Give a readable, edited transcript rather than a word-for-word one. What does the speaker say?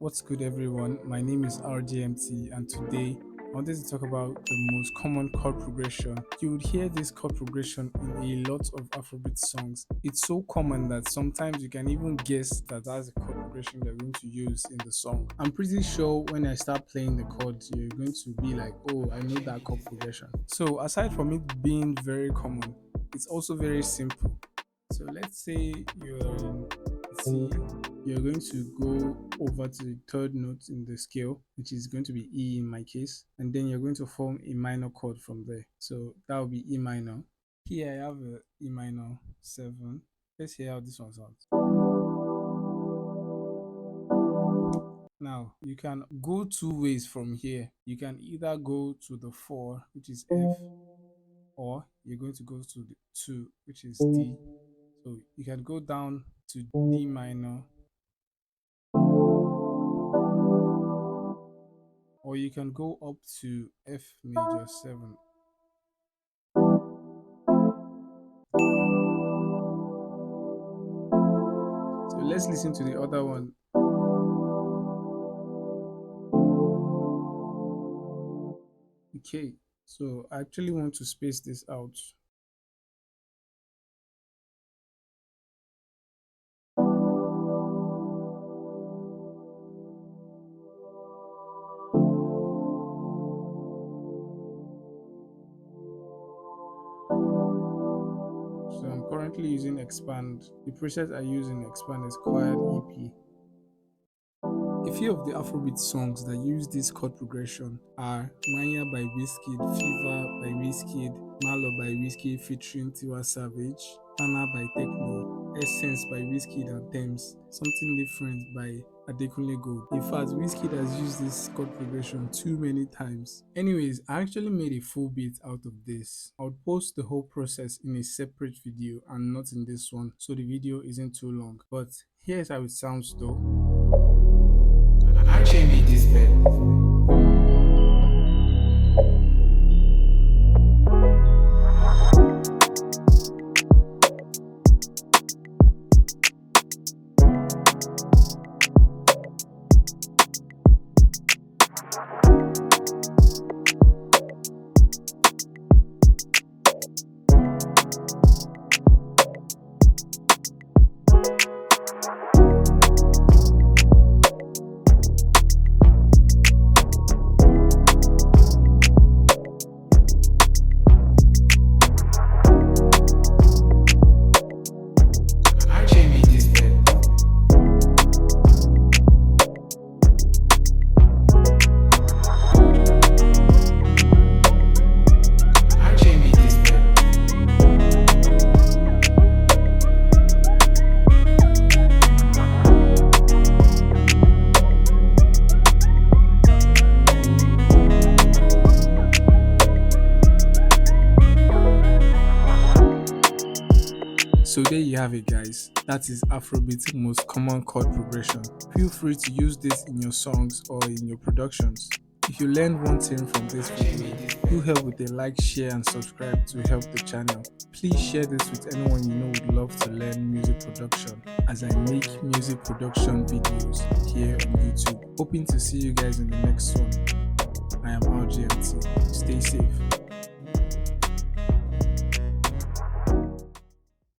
What's good, everyone? My name is RGMT, and today I wanted to talk about the most common chord progression. You would hear this chord progression in a lot of Afrobeat songs. It's so common that sometimes you can even guess that that's the chord progression they're going to use in the song. I'm pretty sure when I start playing the chords, you're going to be like, oh, I know that chord progression. So, aside from it being very common, it's also very simple. So let's say you're in C, you're going to go over to the third note in the scale, which is going to be E in my case, and then you're going to form a minor chord from there. So that will be E minor. Here I have a E minor 7. Let's hear how this one sounds. Now you can go two ways from here. You can either go to the 4, which is F, or you're going to go to the 2, which is D. So you can go down to D minor, or you can go up to F major 7. So let's listen to the other one. Okay, so I actually want to space this out. So I'm currently using Expand. The preset I use in Expand is Quiet EP. A few of the Afrobeat songs that use this chord progression are Maya by Wizkid, Fever by Wizkid, Malo by Wizkid featuring Tiwa Savage, Tana by Techno, Essence by Wizkid and Thames, Something Different by Adekunle Gold. In fact, Wizkid has used this chord progression too many times. Anyways, I actually made a full beat out of this. I would post the whole process in a separate video and not in this one, so the video isn't too long. But here's how it sounds though. RJ made this bed. So there you have it, guys. That is Afrobeats most common chord progression. Feel free to use this in your songs or in your productions. If you learned one thing from this video, do help with a like, share and subscribe to help the channel. Please share this with anyone you know would love to learn music production, as I make music production videos here on YouTube. Hoping to see you guys in the next one. I am RGMT. Stay safe.